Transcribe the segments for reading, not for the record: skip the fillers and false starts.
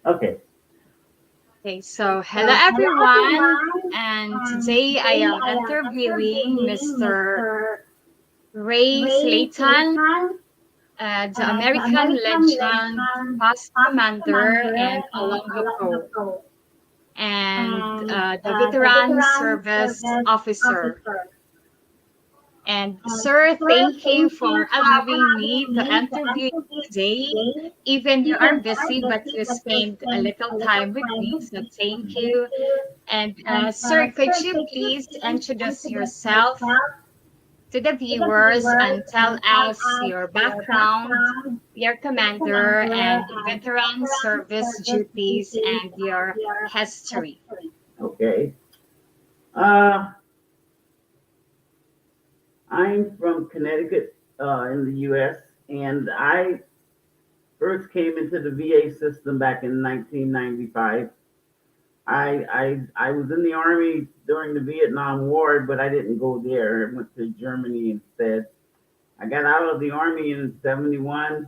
Okay. Okay, so hello everyone, and today I am interviewing Mr. Ray Slayton, the American legend, past commander, and Olongapo, and the veteran service officer. And sir, thank you for allowing me to interview you today. Even you are busy, but you spend a little time with me, so thank you. And sir, could you please introduce yourself to the viewers and tell us your background, your commander and veteran service duties, and your history? Okay. Uh, I'm from Connecticut, in the U.S., and I first came into the VA system back in 1995. I was in the Army during the Vietnam War, but I didn't go there. I went to Germany instead. I got out of the Army in 71,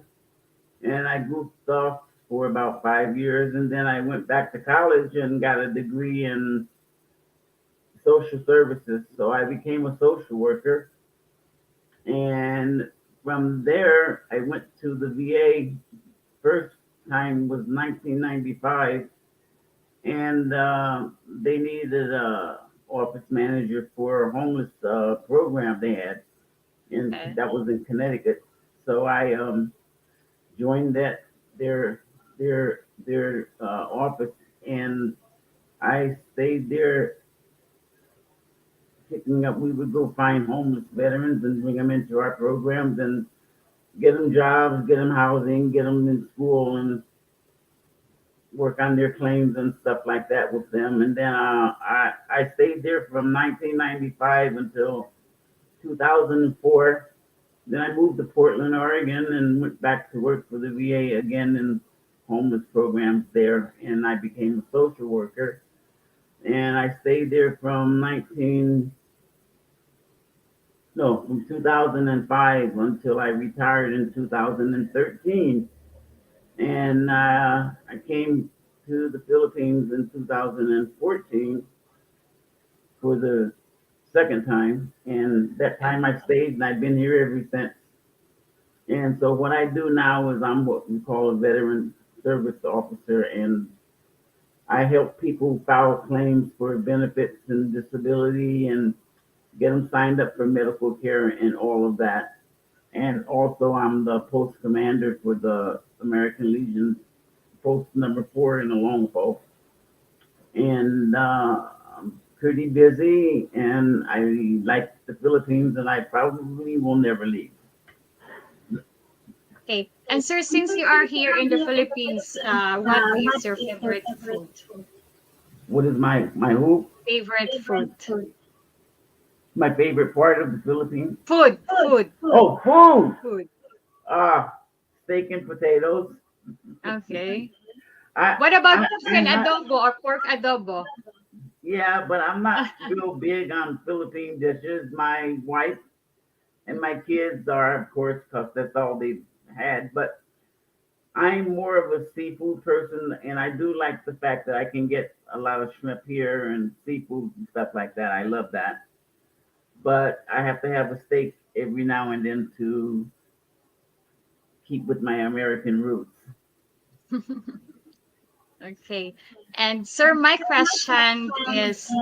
and I goofed off for about 5 years, and then I went back to college and got a degree in social services. So I became a social worker, and from there I went to the VA. First time was 1995, and they needed a office manager for a homeless program they had, and Okay. that was in Connecticut. So I joined their office, and I stayed there picking up. We would go find homeless veterans and bring them into our programs and get them jobs, get them housing, get them in school, and work on their claims and stuff like that with them. And then I stayed there from 1995 until 2004. Then I moved to Portland, Oregon, and went back to work for the VA again in homeless programs there. And I became a social worker. And I stayed there from 19 no from 2005 until I retired in 2013. And I came to the Philippines in 2014 for the second time, and that Okay. time I stayed, and I've been here ever since. And so what I do now is I'm what we call a veteran service officer, and I help people file claims for benefits and disability, and get them signed up for medical care and all of that. And also, I'm the post commander for the American Legion, post number 4 in Olongapo, and I'm pretty busy, and I like the Philippines, and I probably will never leave. Okay. And sir, since you are here in the Philippines, what is your favorite food? What is my who? Favorite food. My favorite part of the Philippines? Food. Food. Oh, food. Food. Steak and potatoes. Okay. I, What about chicken I'm not. adobo or pork adobo? Yeah, but I'm not real big on Philippine dishes. My wife and my kids are, of course, because that's all they had. But I'm more of a seafood person, and I do like the fact that I can get a lot of shrimp here and seafood and stuff like that. I love that. But I have to have a steak every now and then to keep with my American roots. Okay. And sir, my question is,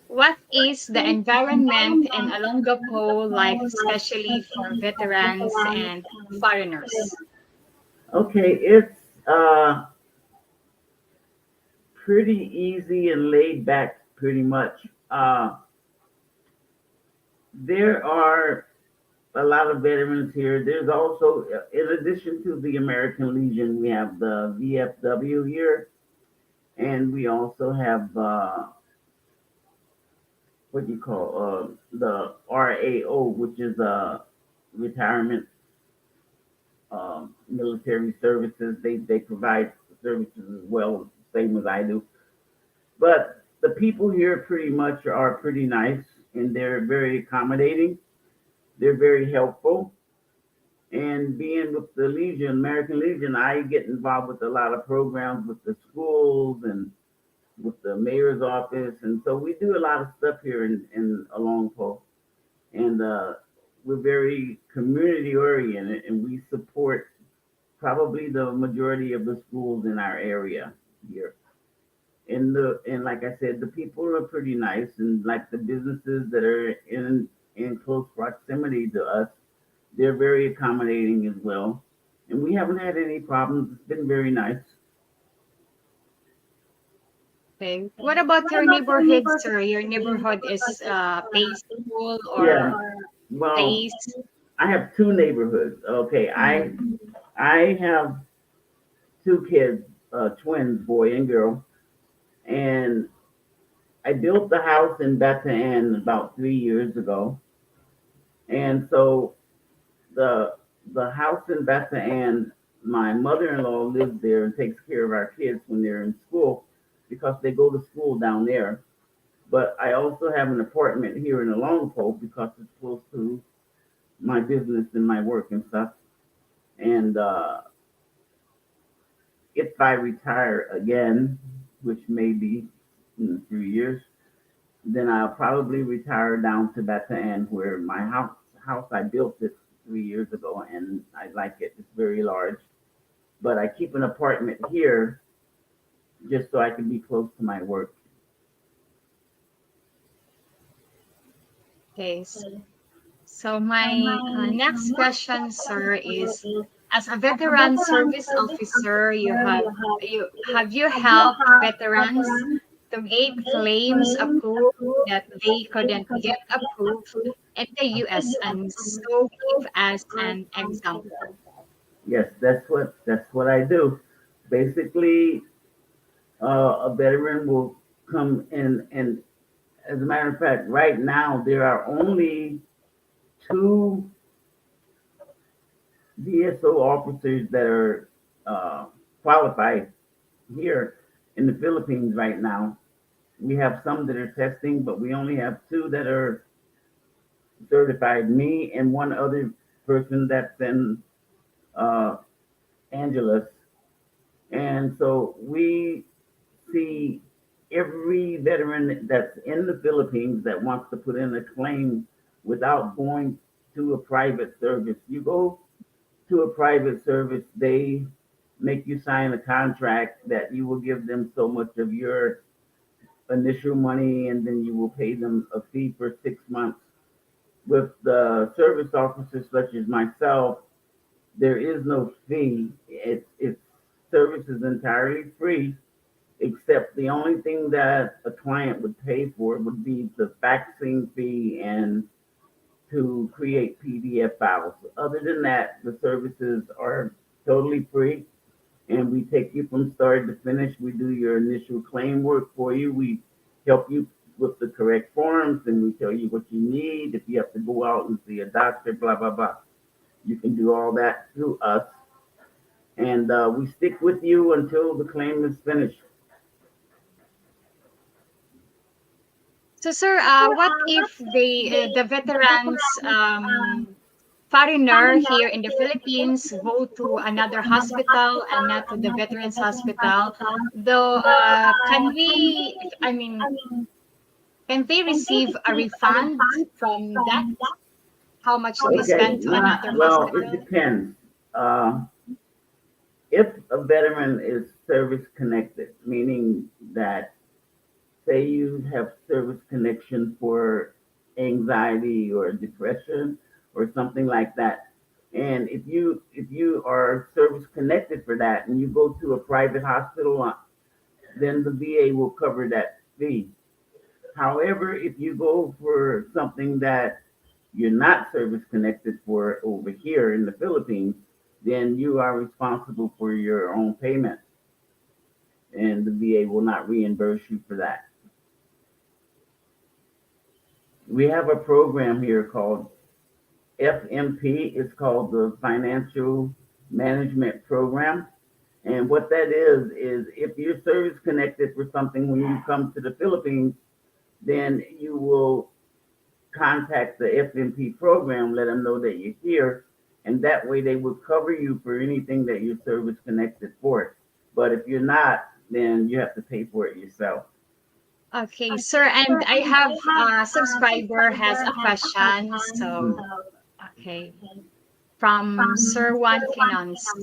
what is the environment in Olongapo like, especially for veterans and foreigners? Okay, it's pretty easy and laid back, pretty much. There are a lot of veterans here. There's also, in addition to the American Legion, we have the VFW here, and we also have what do you call the RAO, which is retirement military services. They provide services as well, same as I do. But the people here pretty much are pretty nice, and they're very accommodating. They're very helpful. And being with the Legion, American Legion, I get involved with a lot of programs with the schools and with the mayor's office. And so we do a lot of stuff here in Olongapo. And we're very community oriented and we support probably the majority of the schools in our area here. And like I said, the people are pretty nice, and like the businesses that are in close proximity to us, they're very accommodating as well. And we haven't had any problems. It's been very nice. Okay. What about your neighborhood, sir? Your neighborhood is peaceful Yeah. or Well, place? I have two neighborhoods. Okay, Mm. I have two kids, twins, boy and girl, and I built the house in Beth Ann about 3 years ago. And so the the house in Beth Ann, my mother-in-law lives there and takes care of our kids when they're in school because they go to school down there. But I also have an apartment here in Olongapo because it's close to my business and my work and stuff. And if I retire again, which may be in 3 years, then I'll probably retire down to Beth Ann where my house I built it 3 years ago and I like it. It's very large. But I keep an apartment here just so I can be close to my work. Okay. So my next question, sir, is as a veteran service officer, you helped veterans to get claims approved that they couldn't get approved in the US, and so give us an example. Yes, that's what I do. Basically, a veteran will come in, and as a matter of fact, right now there are only two DSO officers that are qualified here in the Philippines right now. We have some that are testing, but we only have two that are certified. Me and one other person that's in uh, Angeles, and so we see every veteran that's in the Philippines that wants to put in a claim without going to a private service. You go to a private service, they make you sign a contract that you will give them so much of your initial money and then you will pay them a fee for 6 months. With the service officers such as myself, there is no fee. It's service is entirely free, except the only thing that a client would pay for would be the faxing fee and to create PDF files. Other than that, the services are totally free and we take you from start to finish. We do your initial claim work for you. We help you with the correct forms and we tell you what you need. If you have to go out and see a doctor, blah, blah, blah. You can do all that through us. And we stick with you until the claim is finished. So, sir, what if the veterans foreigner here in the Philippines go to another hospital and not to the veterans hospital? Though, can we? I mean, can they receive a refund from that? How much they Okay, spend to not another well. It hospital? depends. Uh, if a veteran is service connected, meaning that say you have service connection for anxiety or depression or something like that, and if you are service connected for that and you go to a private hospital, then the VA will cover that fee. However, if you go for something that you're not service connected for over here in the Philippines, then you are responsible for your own payment, and the VA will not reimburse you for that. We have a program here called FMP. It's called the Financial Management Program. And what that is if you're service connected for something when you come to the Philippines, then you will contact the FMP program, let them know that you're here, and that way they will cover you for anything that you're service connected for. But if you're not, then you have to pay for it yourself. Okay, sir, and I have a subscriber has a question. So, okay, from Sir Juan Finance.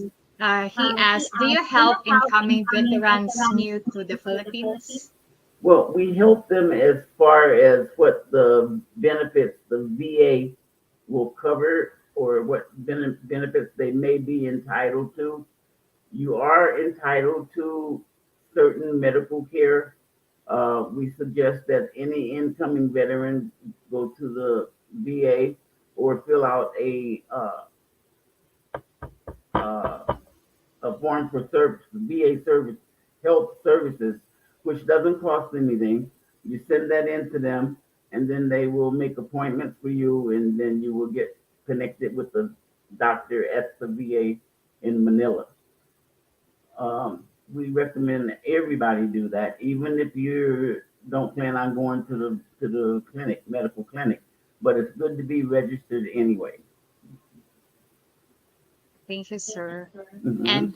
He asked, do you help incoming veterans new to the Philippines? Well, we help them as far as what the benefits the VA will cover or what benefits they may be entitled to. You are entitled to certain medical care. We suggest that any incoming veteran go to the VA or fill out uh, a form for service, VA service, health services, which doesn't cost anything. You send that in to them, and then they will make appointments for you, and then you will get connected with the doctor at the VA in Manila. We recommend that everybody do that, even if you don't plan on going to the clinic, medical clinic. But it's good to be registered anyway. Thank you, sir. Mhm. And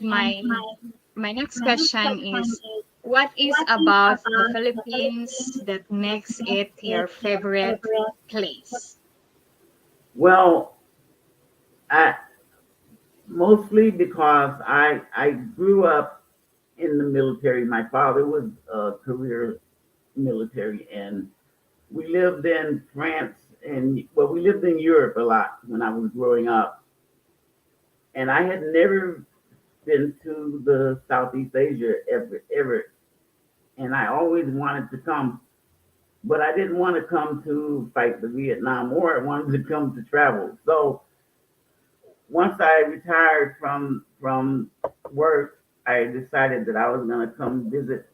my next question is, what is about the Philippines that makes it your favorite place? Well, I mostly because I grew up in the military. My father was a career military, and we lived in France and well, we lived in Europe a lot when I was growing up, and I had never been to the Southeast Asia ever, and I always wanted to come, but I didn't want to come to fight the Vietnam War. I wanted to come to travel. So once I retired from work, I decided that I was going to come visit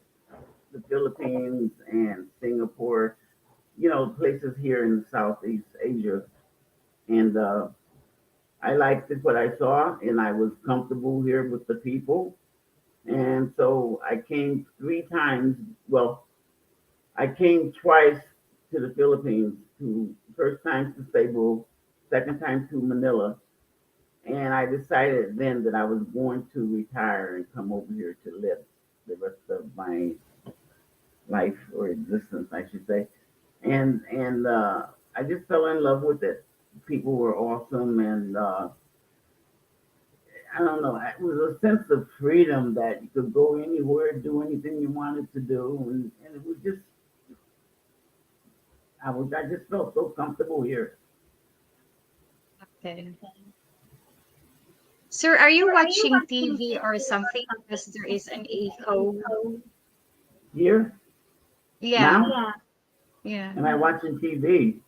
the Philippines and Singapore, places here in Southeast Asia. And I liked what I saw, and I was comfortable here with the people. And so I came 3 times. Well, I came twice to the Philippines. To first time to Cebu, second time to Manila, and I decided then that I was going to retire and come over here to live the rest of my life or existence, I should say. And I just fell in love with it. People were awesome, and I don't know. It was a sense of freedom that you could go anywhere, do anything you wanted to do, and it was just I just felt so comfortable here. Okay. Sir, are you watching TV or something because there is an echo? Here Yeah, now, yeah. am I watching TV?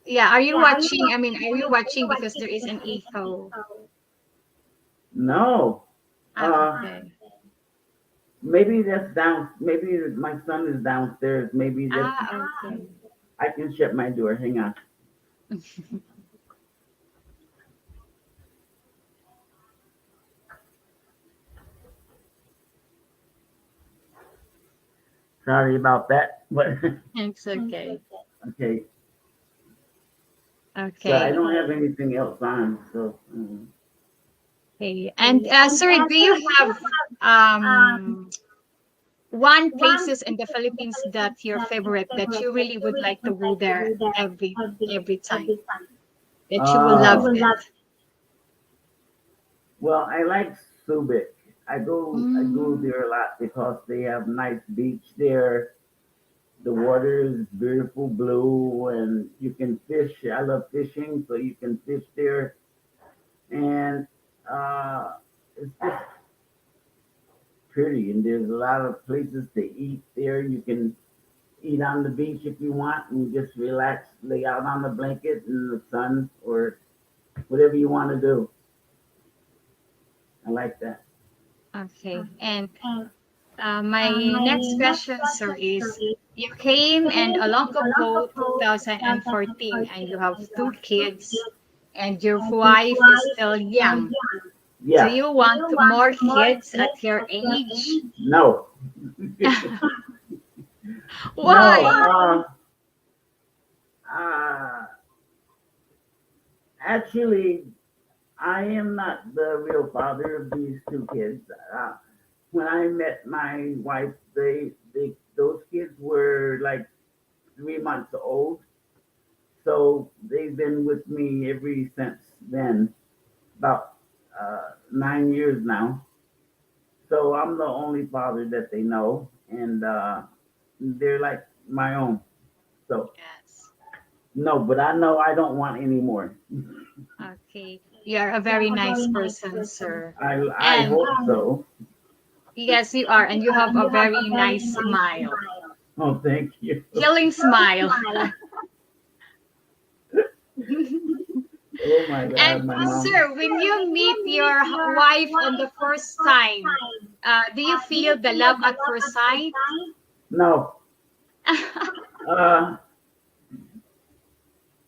Yeah, are you watching? I mean, are you watching because there is an echo? No. Ah, Uh, okay. maybe that's down. Maybe my son is downstairs. Maybe that's. Ah, okay. I can shut my door. Hang on. Sorry about that. But It's okay. okay. But I Okay. don't have anything else on. So Okay. And sir, do you have um one places in the Philippines that your favorite that you really would like to go there every time that you will love it? well, I like Subic. I go Mm, there a lot because they have nice beach there. The water is beautiful blue, and you can fish. I love fishing, so you can fish there, and it's just pretty. And there's a lot of places to eat there. You can eat on the beach if you want, and just relax, lay out on the blanket in the sun, or whatever you want to do. I like that. okay. And my next question, sir, is you came and Olongapo 2014 and you have 2 kids and your wife is still young. Do Yeah. you want more kids at your age? No. No. Why? Uh, actually, I am not the real father of these two kids. When I met my wife, those kids were like 3 months old, so they've been with me ever since then, about 9 years now. So I'm the only father that they know, and they're like my own. So Yes. no, but I know I don't want any more. Okay. You're a very nice person, sir. I And hope so. yes, you are. And you have a very nice smile. Oh, thank you. Healing smile. Oh my And God, my mom. sir, when you meet your wife on the first time, do you feel the love at first sight? No, uh,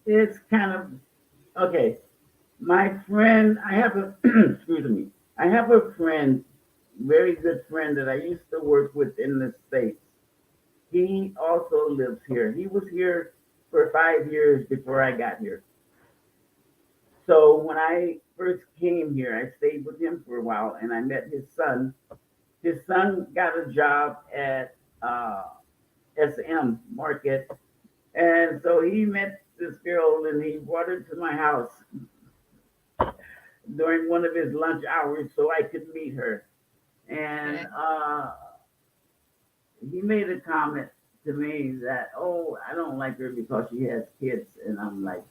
it's kind of okay. My friend, I have a excuse me. I have a friend, very good friend that I used to work with in the States. He also lives here. He was here for 5 years before I got here. So when I first came here, I stayed with him for a while and I met his son. His son got a job at SM Market. And so he met this girl and he brought her to my house during one of his lunch hours so I could meet her. And Okay. he made a comment to me that, oh, I don't like her because she has kids. And I'm like,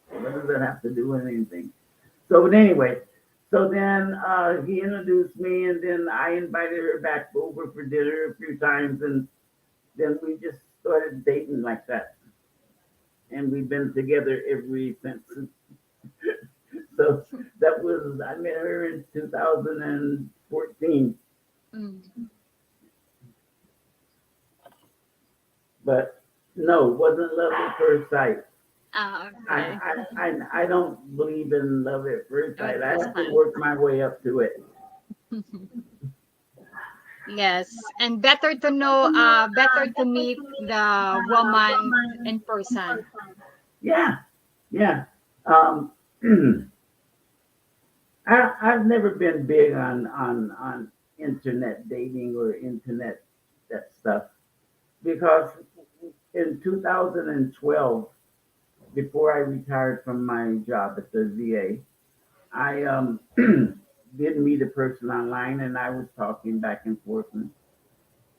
what does that have to do with anything? So, but anyway, so then he introduced me, and then I invited her back over for dinner a few times, and then we just started dating like that. And we've been together ever since. So that was, I met her in 2014, Mm. but no, it wasn't love at first sight. Ah, I, okay. I don't believe in love at first At sight. I first have to time. work my way up to it. Yes. And better to meet the woman in person. Yeah, yeah. Um, I've never been big on internet dating or internet that stuff because in 2012, before I retired from my job at the VA, I did meet a person online and I was talking back and forth.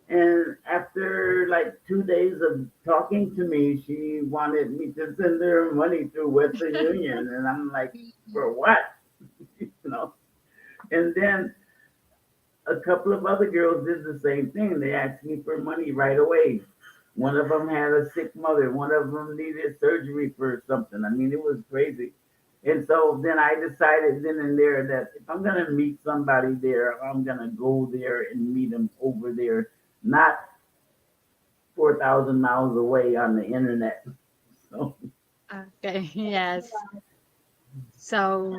And after like 2 days of talking to me, she wanted me to send her money through Western Union. And I'm like, for what? You know? And then a couple of other girls did the same thing. They asked me for money right away. One of them had a sick mother. One of them needed surgery for something. I mean, it was crazy. And so then I decided then and there that if I'm going to meet somebody there, I'm going to go there and meet them over there, not 4,000 miles away on the internet. So, Okay. Yes. So,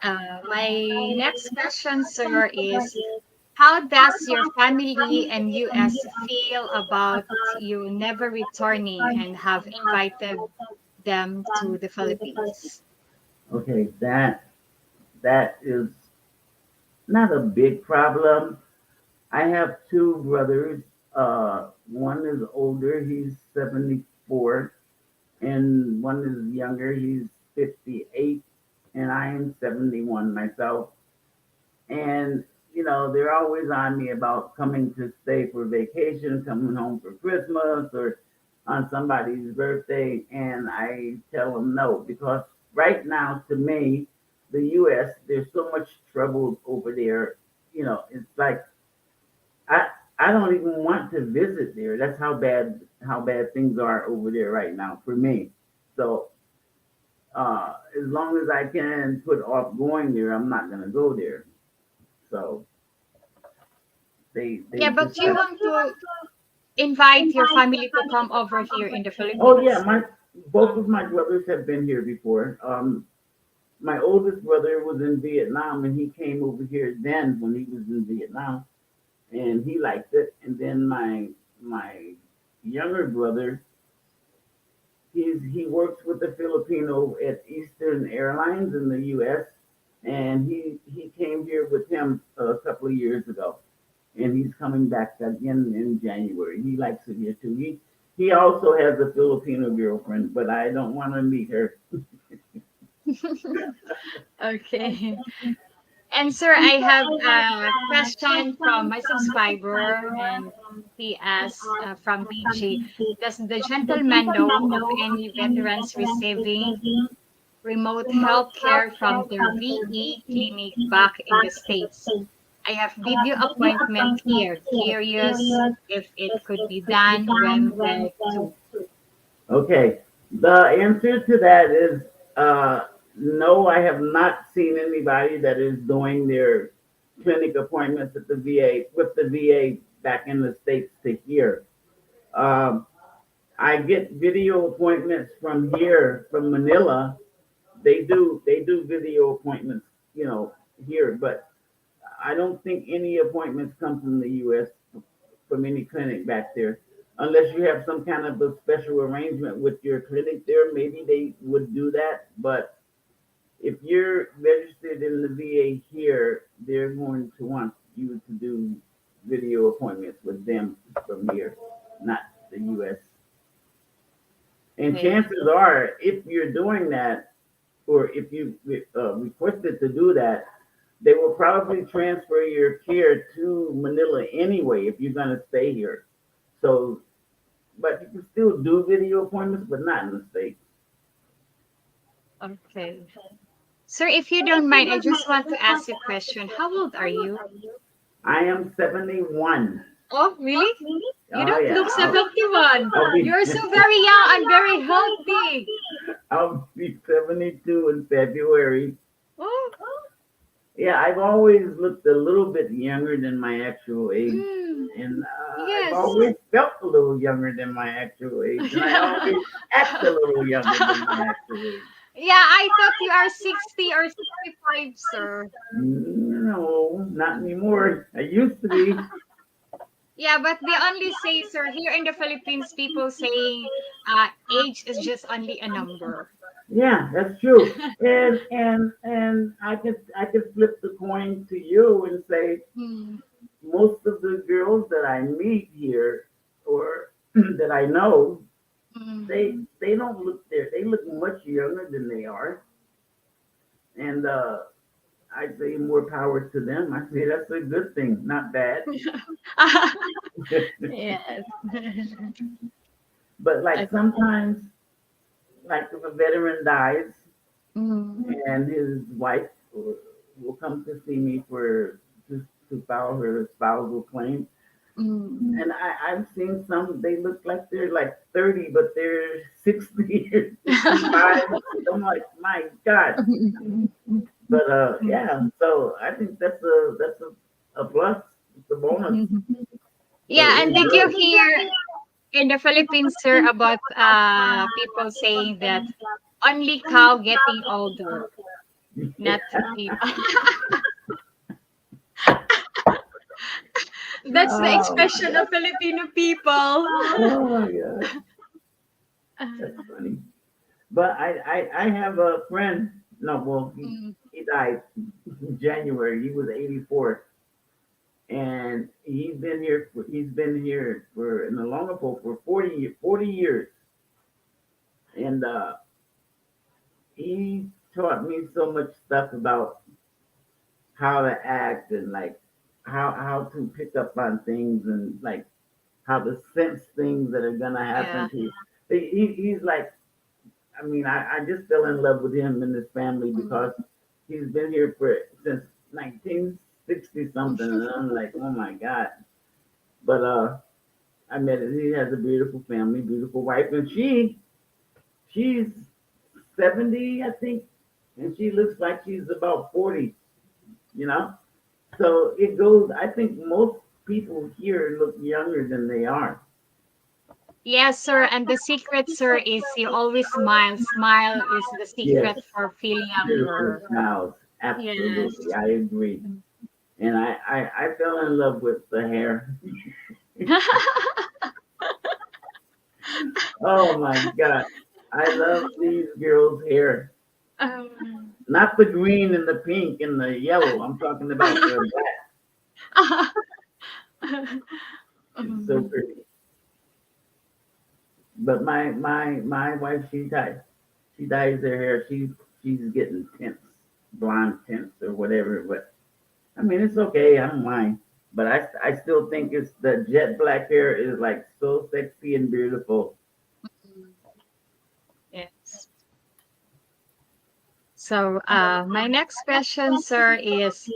my next question, sir, is how does your family and US feel about you never returning and have invited them to the Philippines? okay, that is not a big problem. I have two brothers. One is older, he's 74, and one is younger, he's 58, and I am 71 myself. And, they're always on me about coming to stay for vacation, coming home for Christmas or on somebody's birthday. And I tell them no, because right now, to me, the US, there's so much trouble over there. It's like I I don't even want to visit there. That's how bad things are over there right now for me. So as long as I can put off going there, I'm not gonna go there. So they Yeah, but just you want to invite your family to come over here in the oh yeah, Philippines. my both of my brothers have been here before. My oldest brother was in Vietnam and he came over here then when he was in Vietnam and he liked it. And then my younger brother, he works with the Filipino at Eastern Airlines in the U.S. and he came here with him a couple of years ago, and he's coming back again in January. He likes it here too. He also has a Filipino girlfriend, but I don't want to meet her. Okay. And sir, I have a question from my subscriber, and he asks from BG, does the gentleman know of any veterans receiving remote health care from their VE clinic back in the States? I have video appointment here. Curious if it could be done when well too. Okay, the answer to that is no. I have not seen anybody that is doing their clinic appointments at the VA with the VA back in the states to here. Um, I get video appointments from here, from Manila. They do video appointments, here, but I don't think any appointments come from the U.S. from any clinic back there, unless you have some kind of a special arrangement with your clinic there. Maybe they would do that, but if you're registered in the VA here, they're going to want you to do video appointments with them from here, not the U.S. And Okay. chances are, if you're doing that, or if you requested to do that, they will probably transfer your care to Manila anyway if you're going to stay here. So, but you can still do video appointments, but not in the States. Okay. Sir, if you don't mind, I just want to ask you a question. How old are you? I am 71. Oh, really? You Oh, don't yeah. look 71. I'll be, You're so very young and very healthy. I'll be 72 in February. Oh, Yeah, I've always looked a little bit younger than my actual age. mm, And I've yes. always felt a little younger than my actual age. And I always act a little younger than my actual age. Yeah, I thought you are 60 or 65, sir. No, not anymore. I used to be. Yeah, but they only say, sir, here in the Philippines, people saying age is just only a number. Yeah, that's true. And I could flip the coin to you and say Mm, most of the girls that I meet here or that I know, mm. they don't look there. They look much younger than they are. And I say more power to them. I say that's a good thing, not bad. Yes. But like Okay. sometimes, like if a veteran dies Mm, and his wife will come to see me for to file her spousal claim. mm. And I've seen some, they look like they're like 30, but they're 60 or 65. I'm like, my God. But yeah, so I think that's a plus. It's a bonus. So Yeah, it and is did you good. hear in the Philippines, sir, about people saying that only cow getting older, not people? That's the Oh my expression God. of Filipino people. Oh my God. That's funny. But I have a friend. No, well, Mm, he died in January. He was 84, and he's been here in Olongapo for 40 years, and he taught me so much stuff about how to act and like how to pick up on things and like how to sense things that are gonna yeah. happen to you. He's like, I mean, I just fell in love with him and his family because Mm. he's been here for since 1960 something, and I'm like, oh my God. But I met him. He has a beautiful family, beautiful wife, and she's 70, I think, and she looks like she's about 40. You know, so it goes. I think most people here look younger than they are. Yes, sir. And the secret, sir, is you always smile. Smile is the Yes, secret for feeling beautiful younger. smiles. Yes. Absolutely, I agree. And I fell in love with the hair. Oh my God. I love these girls' hair. Um, Not not the green and the pink and the yellow. I'm talking about the black. It's so Mhm. pretty. But my wife, she dyes her hair. She's getting tints, blonde tints or whatever. But I mean, it's okay. I don't mind. But I still think it's the jet black hair is like so sexy and beautiful. Yes. So, my next question, sir, is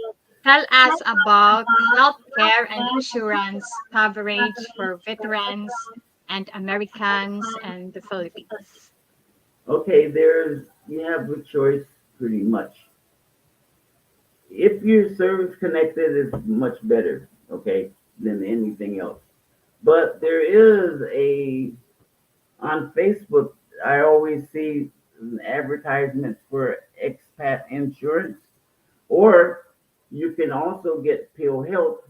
tell us about healthcare and insurance coverage for veterans and Americans and the Philippines. Okay, you have a choice pretty much. If your service connected, is much better, okay, than anything else. But there is a on Facebook. I always see advertisements for expat insurance, or you can also get Pill Health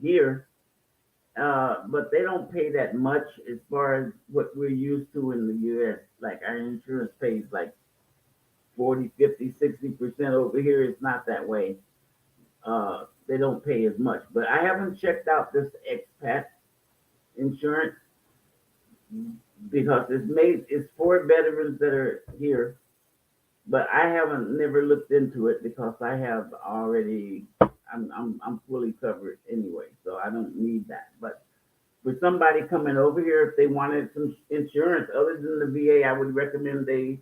here, but they don't pay that much as far as what we're used to in the U.S. Like our insurance pays like 40, 50, 60%. Over here, it's not that way. They don't pay as much. But I haven't checked out this expat insurance because it's for veterans that are here, but I haven't never looked into it because I have already I'm fully covered anyway, so I don't need that. But for somebody coming over here, if they wanted some insurance other than the VA, I would recommend they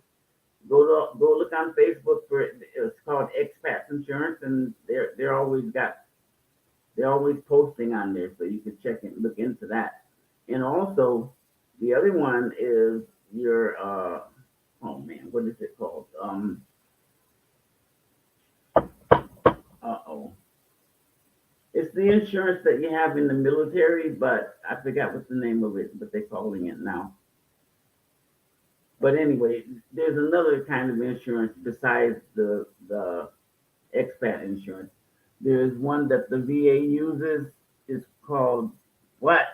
go look on Facebook for it. It's called Expats Insurance, and they're always posting on there, so you can check and look into that. And also, the other one is your oh man, what is it called? Oh, it's the insurance that you have in the military, but I forgot what the name of it, but they're calling it now. But anyway, there's another kind of insurance besides the expat insurance. There's one that the VA uses. It's called what?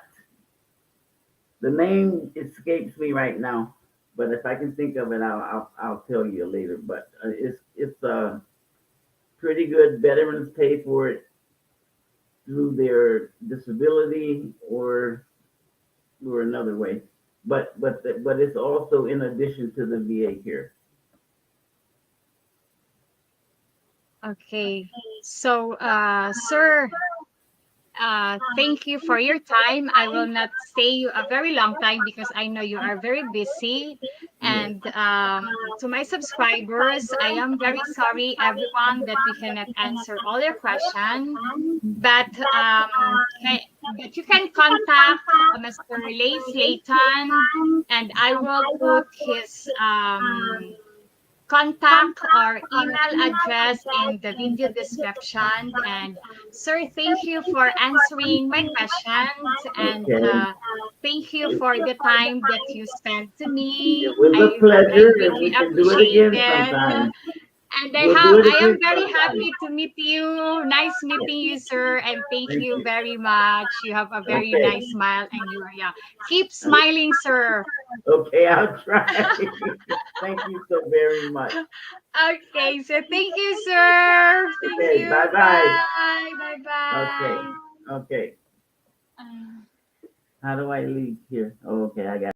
The name escapes me right now, but if I can think of it, I'll tell you later. But it's pretty good. Veterans pay for it through their disability or another way. But it's also in addition to the VA care. Okay. So, sir, thank you for your time. I will not stay you a very long time because I know you are very busy. Yes. And to my subscribers, I am very sorry, everyone, that we cannot answer all your questions. But but you can contact Mr. Lay Slayton, and I will put his contact or email address in the video description. And sir, thank you for answering my questions, and Okay. thank you for the time that you spent to It me. was a I pleasure, and really we can do it appreciate again it. sometime. And We'll do it I am again very sometime. happy to meet you. Nice Yes. meeting you, sir. And thank Thank you you. very much. You have a very Okay. nice smile, and you are, yeah. Keep smiling, sir. Okay, I'll try. Thank you so very much. Okay, so thank you, sir. Thank Okay, bye you. bye. Bye. Bye Okay, bye. okay. Uh, How do I leave here? Oh, okay, I got